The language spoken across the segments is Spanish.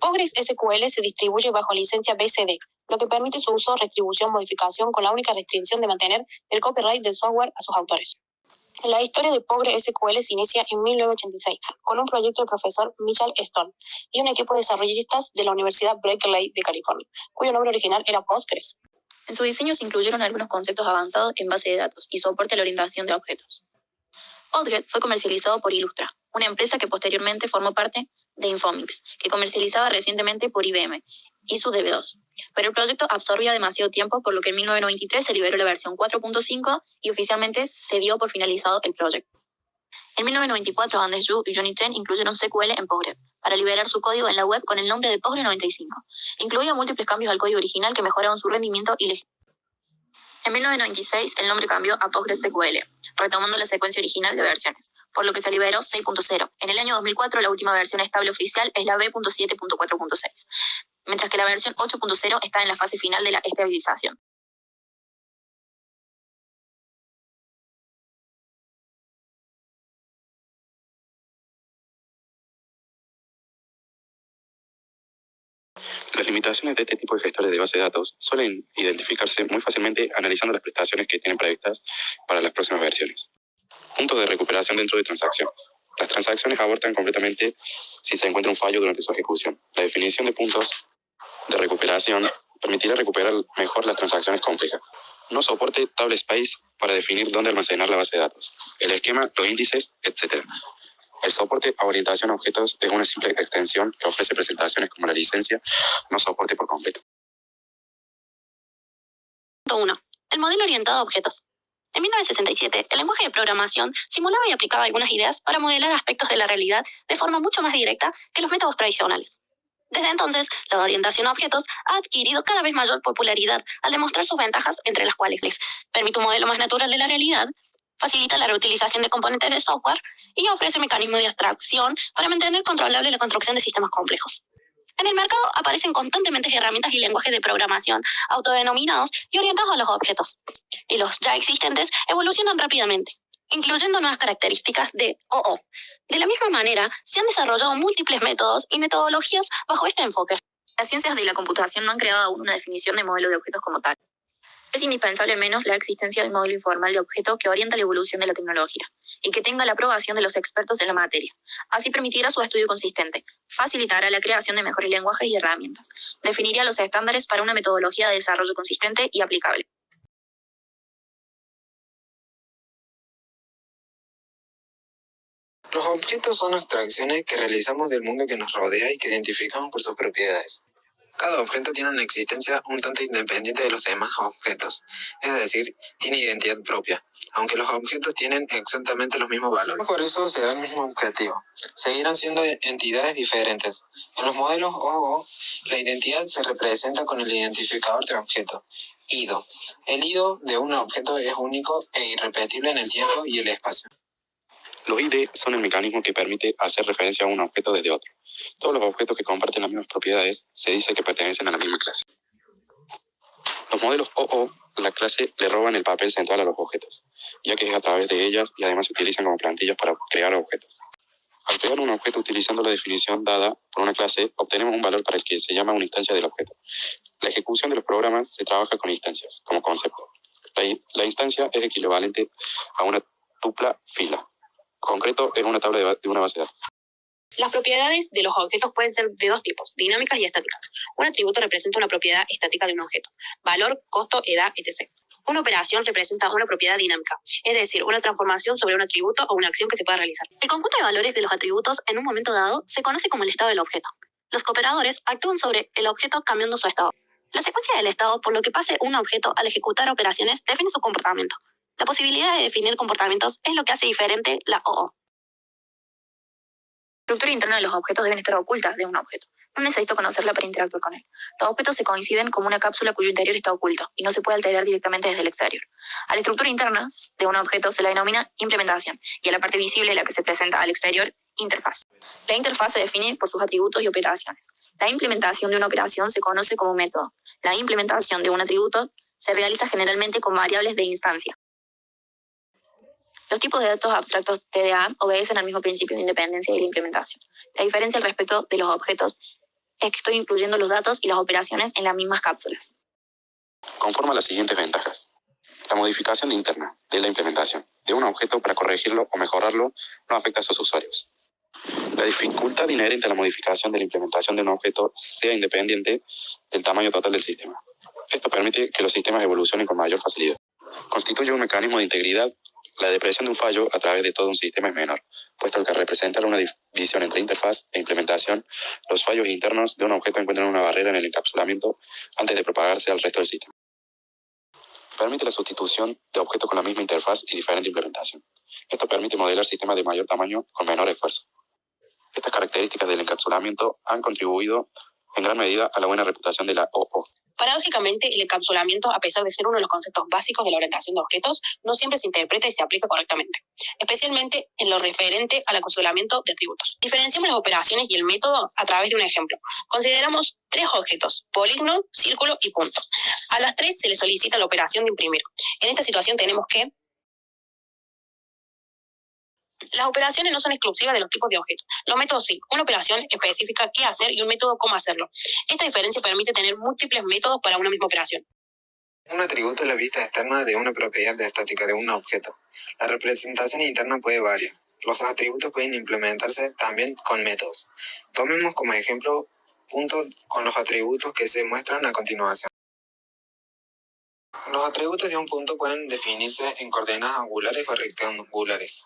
PostgreSQL se distribuye bajo licencia BCD, lo que permite su uso, retribución, modificación con la única restricción de mantener el copyright del software a sus autores. La historia de PostgreSQL se inicia en 1986 con un proyecto del profesor Mitchell Stone y un equipo de desarrollistas de la Universidad Berkeley de California, cuyo nombre original era Postgres. En su diseño se incluyeron algunos conceptos avanzados en base de datos y soporte a la orientación de objetos. Postgres fue comercializado por Illustra, una empresa que posteriormente formó parte de Informix, que comercializaba recientemente por IBM, y su DB2. Pero el proyecto absorbía demasiado tiempo, por lo que en 1993 se liberó la versión 4.5 y oficialmente se dio por finalizado el proyecto. En 1994, Anders Yu y Johnny Chen incluyeron SQL en Postgres para liberar su código en la web con el nombre de Postgres 95. Incluía múltiples cambios al código original que mejoraron su rendimiento y legibilidad. En 1996, el nombre cambió a PostgreSQL, retomando la secuencia original de versiones, por lo que se liberó 6.0. En el año 2004, la última versión estable oficial es la V.7.4.6, mientras que la versión 8.0 está en la fase final de la estabilización. Las limitaciones de este tipo de gestores de base de datos suelen identificarse muy fácilmente analizando las prestaciones que tienen previstas para las próximas versiones. Puntos de recuperación dentro de transacciones. Las transacciones abortan completamente si se encuentra un fallo durante su ejecución. La definición de puntos de recuperación permitirá recuperar mejor las transacciones complejas. No soporte table space para definir dónde almacenar la base de datos, el esquema, los índices, etc. El soporte a orientación a objetos es una simple extensión que ofrece presentaciones como la licencia, no soporte por completo. 1. El modelo orientado a objetos. En 1967, el lenguaje de programación simulaba y aplicaba algunas ideas para modelar aspectos de la realidad de forma mucho más directa que los métodos tradicionales. Desde entonces, la orientación a objetos ha adquirido cada vez mayor popularidad al demostrar sus ventajas, entre las cuales permite un modelo más natural de la realidad, facilita la reutilización de componentes de software y ofrece mecanismos de abstracción para mantener controlable la construcción de sistemas complejos. En el mercado aparecen constantemente herramientas y lenguajes de programación autodenominados y orientados a los objetos, y los ya existentes evolucionan rápidamente, incluyendo nuevas características de OO. De la misma manera, se han desarrollado múltiples métodos y metodologías bajo este enfoque. Las ciencias de la computación no han creado aún una definición de modelo de objetos como tal. Es indispensable al menos la existencia de un modelo informal de objeto que orienta la evolución de la tecnología y que tenga la aprobación de los expertos en la materia. Así permitirá su estudio consistente, facilitará la creación de mejores lenguajes y herramientas, definiría los estándares para una metodología de desarrollo consistente y aplicable. Los objetos son abstracciones que realizamos del mundo que nos rodea y que identificamos por sus propiedades. Cada objeto tiene una existencia un tanto independiente de los demás objetos, es decir, tiene identidad propia, aunque los objetos tienen exactamente los mismos valores. Por eso se da el mismo objetivo. Seguirán siendo entidades diferentes. En los modelos OO, la identidad se representa con el identificador de objeto, IDO. El IDO de un objeto es único e irrepetible en el tiempo y el espacio. Los ID son el mecanismo que permite hacer referencia a un objeto desde otro. Todos los objetos que comparten las mismas propiedades se dice que pertenecen a la misma clase. Los modelos OO, la clase le roban el papel central a los objetos, ya que es a través de ellas y además se utilizan como plantillas para crear objetos. Al crear un objeto utilizando la definición dada por una clase, obtenemos un valor para el que se llama una instancia del objeto. La ejecución de los programas se trabaja con instancias, como concepto. La instancia es equivalente a una tupla fila. Concreto es una tabla de una base de datos. Las propiedades de los objetos pueden ser de dos tipos, dinámicas y estáticas. Un atributo representa una propiedad estática de un objeto, valor, costo, edad, etc. Una operación representa una propiedad dinámica, es decir, una transformación sobre un atributo o una acción que se pueda realizar. El conjunto de valores de los atributos en un momento dado se conoce como el estado del objeto. Los cooperadores actúan sobre el objeto cambiando su estado. La secuencia del estado por lo que pase un objeto al ejecutar operaciones define su comportamiento. La posibilidad de definir comportamientos es lo que hace diferente la OO. La estructura interna de los objetos deben estar ocultas de un objeto. No necesito conocerla para interactuar con él. Los objetos se coinciden como una cápsula cuyo interior está oculto y no se puede alterar directamente desde el exterior. A la estructura interna de un objeto se la denomina implementación y a la parte visible, la que se presenta al exterior, interfaz. La interfaz se define por sus atributos y operaciones. La implementación de una operación se conoce como método. La implementación de un atributo se realiza generalmente con variables de instancia. Los tipos de datos abstractos TDA obedecen al mismo principio de independencia y la implementación. La diferencia al respecto de los objetos es que estoy incluyendo los datos y las operaciones en las mismas cápsulas. Conforma las siguientes ventajas. La modificación interna de la implementación de un objeto para corregirlo o mejorarlo no afecta a sus usuarios. La dificultad inherente a la modificación de la implementación de un objeto sea independiente del tamaño total del sistema. Esto permite que los sistemas evolucionen con mayor facilidad. Constituye un mecanismo de integridad. La depresión de un fallo a través de todo un sistema es menor, puesto que al representar una división entre interfaz e implementación, los fallos internos de un objeto encuentran una barrera en el encapsulamiento antes de propagarse al resto del sistema. Permite la sustitución de objetos con la misma interfaz y diferente implementación. Esto permite modelar sistemas de mayor tamaño con menor esfuerzo. Estas características del encapsulamiento han contribuido en gran medida a la buena reputación de la OO. Paradójicamente, el encapsulamiento, a pesar de ser uno de los conceptos básicos de la orientación de objetos, no siempre se interpreta y se aplica correctamente, especialmente en lo referente al encapsulamiento de atributos. Diferenciamos las operaciones y el método a través de un ejemplo. Consideramos 3 objetos: polígono, círculo y punto. A las 3 se les solicita la operación de imprimir. En esta situación tenemos que las operaciones no son exclusivas de los tipos de objetos. Los métodos sí. Una operación específica qué hacer y un método cómo hacerlo. Esta diferencia permite tener múltiples métodos para una misma operación. Un atributo es la vista externa de una propiedad estática de un objeto. La representación interna puede variar. Los atributos pueden implementarse también con métodos. Tomemos como ejemplo puntos con los atributos que se muestran a continuación. Los atributos de un punto pueden definirse en coordenadas angulares o rectangulares.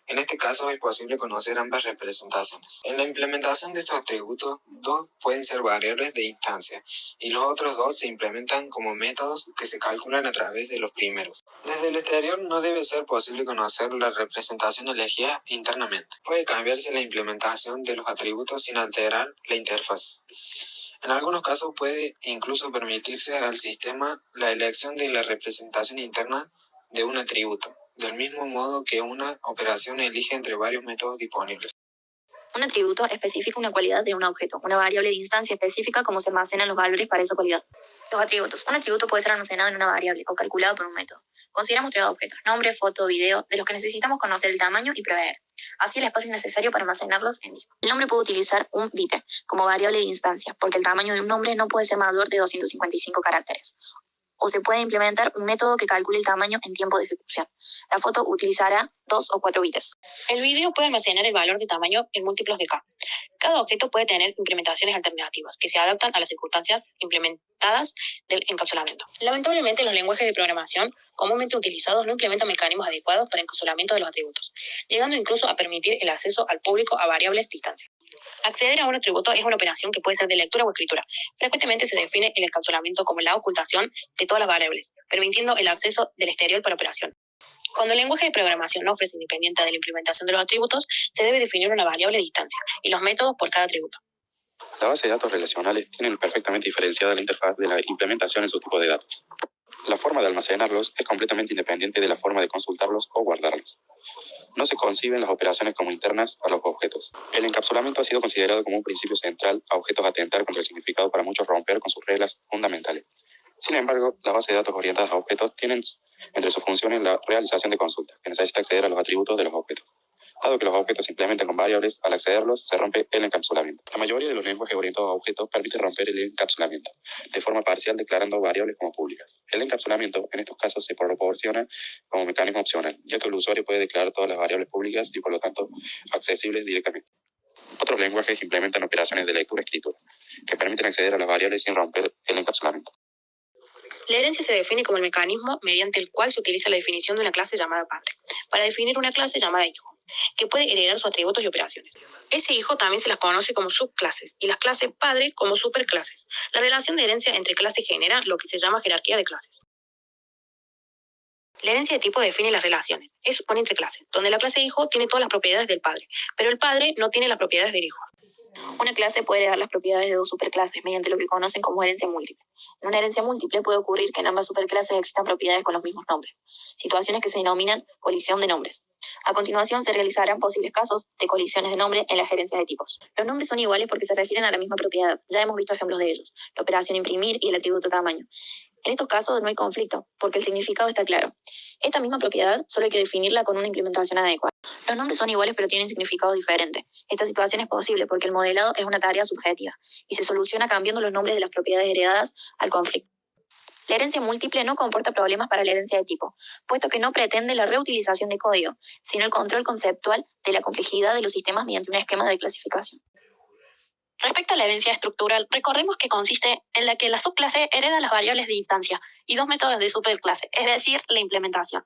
En este caso es posible conocer ambas representaciones. En la implementación de estos atributos, 2 pueden ser variables de instancia y los otros 2 se implementan como métodos que se calculan a través de los primeros. Desde el exterior no debe ser posible conocer la representación elegida internamente. Puede cambiarse la implementación de los atributos sin alterar la interfaz. En algunos casos puede incluso permitirse al sistema la elección de la representación interna de un atributo, del mismo modo que una operación elige entre varios métodos disponibles. Un atributo especifica una cualidad de un objeto. Una variable de instancia especifica cómo se almacenan los valores para esa cualidad. Los atributos. Un atributo puede ser almacenado en una variable o calculado por un método. Consideramos 3 objetos: nombre, foto, video, de los que necesitamos conocer el tamaño y prever. Así el espacio es necesario para almacenarlos en disco. El nombre puede utilizar un byte como variable de instancia, porque el tamaño de un nombre no puede ser mayor de 255 caracteres. O se puede implementar un método que calcule el tamaño en tiempo de ejecución. La foto utilizará 2 o 4 bits. El vídeo puede almacenar el valor de tamaño en múltiplos de K. Cada objeto puede tener implementaciones alternativas que se adaptan a las circunstancias implementadas del encapsulamiento. Lamentablemente, los lenguajes de programación comúnmente utilizados no implementan mecanismos adecuados para encapsulamiento de los atributos, llegando incluso a permitir el acceso al público a variables de instancia. Acceder a un atributo es una operación que puede ser de lectura o escritura. Frecuentemente se define el encapsulamiento como la ocultación de todas las variables, permitiendo el acceso del exterior para operación. Cuando el lenguaje de programación no ofrece independiente de la implementación de los atributos, se debe definir una variable de distancia y los métodos por cada atributo. La base de datos relacionales tiene perfectamente diferenciada la interfaz de la implementación en sus tipos de datos. La forma de almacenarlos es completamente independiente de la forma de consultarlos o guardarlos. No se conciben las operaciones como internas a los objetos. El encapsulamiento ha sido considerado como un principio central a objetos a atentar contra el significado para muchos romper con sus reglas fundamentales. Sin embargo, las bases de datos orientadas a objetos tienen entre sus funciones la realización de consultas, que necesita acceder a los atributos de los objetos. Dado que los objetos se implementan con variables, al accederlos se rompe el encapsulamiento. La mayoría de los lenguajes orientados a objetos permite romper el encapsulamiento, de forma parcial declarando variables como públicas. El encapsulamiento, en estos casos, se proporciona como mecanismo opcional, ya que el usuario puede declarar todas las variables públicas y, por lo tanto, accesibles directamente. Otros lenguajes implementan operaciones de lectura-escritura, que permiten acceder a las variables sin romper el encapsulamiento. La herencia se define como el mecanismo mediante el cual se utiliza la definición de una clase llamada padre, para definir una clase llamada hijo, que puede heredar sus atributos y operaciones. Ese hijo también se las conoce como subclases, y las clases padre como superclases. La relación de herencia entre clases genera lo que se llama jerarquía de clases. La herencia de tipo define las relaciones. Es una entre clases, donde la clase hijo tiene todas las propiedades del padre, pero el padre no tiene las propiedades del hijo. Una clase puede heredar las propiedades de 2 superclases mediante lo que conocen como herencia múltiple. En una herencia múltiple puede ocurrir que en ambas superclases existan propiedades con los mismos nombres, situaciones que se denominan colisión de nombres. A continuación se realizarán posibles casos de colisiones de nombre en las herencias de tipos. Los nombres son iguales porque se refieren a la misma propiedad. Ya hemos visto ejemplos de ellos: la operación imprimir y el atributo tamaño. En estos casos no hay conflicto, porque el significado está claro. Esta misma propiedad solo hay que definirla con una implementación adecuada. Los nombres son iguales pero tienen significados diferentes. Esta situación es posible porque el modelado es una tarea subjetiva y se soluciona cambiando los nombres de las propiedades heredadas al conflicto. La herencia múltiple no comporta problemas para la herencia de tipo, puesto que no pretende la reutilización de código, sino el control conceptual de la complejidad de los sistemas mediante un esquema de clasificación. Respecto a la herencia estructural, recordemos que consiste en la que la subclase hereda las variables de instancia y dos métodos de superclase, es decir, la implementación.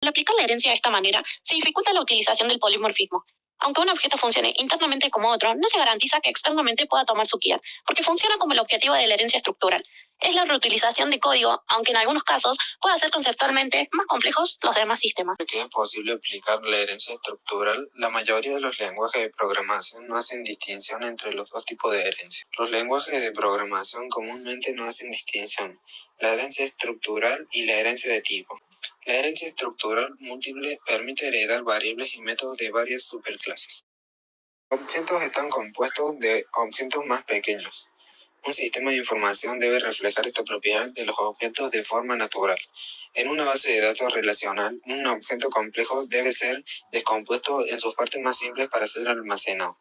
Al aplicar la herencia de esta manera, se dificulta la utilización del polimorfismo. Aunque un objeto funcione internamente como otro, no se garantiza que externamente pueda tomar su guía, porque funciona como el objetivo de la herencia estructural. Es la reutilización de código, aunque en algunos casos pueda ser conceptualmente más complejos los demás sistemas. Que es posible aplicar la herencia estructural, la mayoría de los lenguajes de programación no hacen distinción entre los dos tipos de herencia. Los lenguajes de programación comúnmente no hacen distinción, la herencia estructural y la herencia de tipo. La herencia estructural múltiple permite heredar variables y métodos de varias superclases. Objetos están compuestos de objetos más pequeños. Un sistema de información debe reflejar esta propiedad de los objetos de forma natural. En una base de datos relacional, un objeto complejo debe ser descompuesto en sus partes más simples para ser almacenado.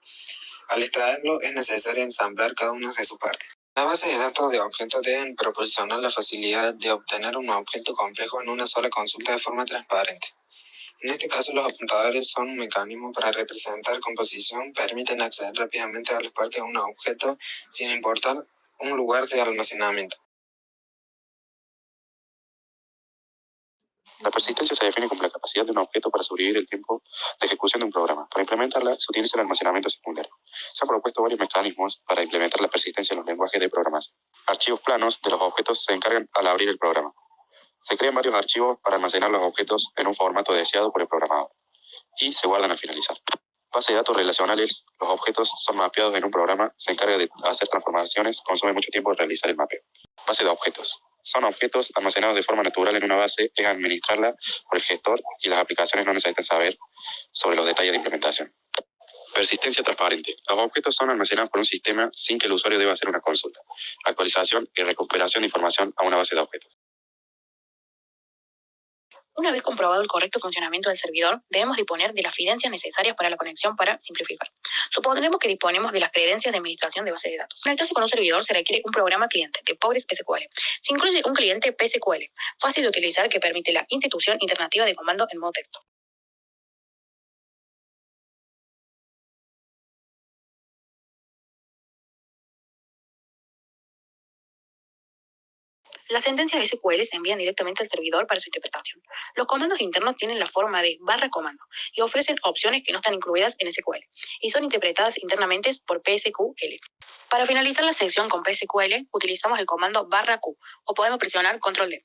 Al extraerlo, es necesario ensamblar cada una de sus partes. Las bases de datos de objetos deben proporcionar la facilidad de obtener un objeto complejo en una sola consulta de forma transparente. En este caso, los apuntadores son un mecanismo para representar composición, permiten acceder rápidamente a las partes de un objeto sin importar un lugar de almacenamiento. La persistencia se define como la capacidad de un objeto para sobrevivir el tiempo de ejecución de un programa. Para implementarla, se utiliza el almacenamiento secundario. Se han propuesto varios mecanismos para implementar la persistencia en los lenguajes de programación. Archivos planos de los objetos se encargan al abrir el programa. Se crean varios archivos para almacenar los objetos en un formato deseado por el programador y se guardan al finalizar. Base de datos relacionales, los objetos son mapeados en un programa, se encarga de hacer transformaciones, consume mucho tiempo realizar el mapeo. Base de objetos. Son objetos almacenados de forma natural en una base, es administrarla por el gestor y las aplicaciones no necesitan saber sobre los detalles de implementación. Persistencia transparente. Los objetos son almacenados por un sistema sin que el usuario deba hacer una consulta, actualización y recuperación de información a una base de objetos. Una vez comprobado el correcto funcionamiento del servidor, debemos disponer de las fidencias necesarias para la conexión para simplificar. Supondremos que disponemos de las credencias de administración de base de datos. Para conectarse con un servidor se requiere un programa cliente de PostgreSQL. Se incluye un cliente PSQL, fácil de utilizar que permite la institución alternativa de comando en modo texto. Las sentencias de SQL se envían directamente al servidor para su interpretación. Los comandos internos tienen la forma de /comando y ofrecen opciones que no están incluidas en SQL y son interpretadas internamente por PSQL. Para finalizar la sección con PSQL, utilizamos el comando /Q o podemos presionar Ctrl+D.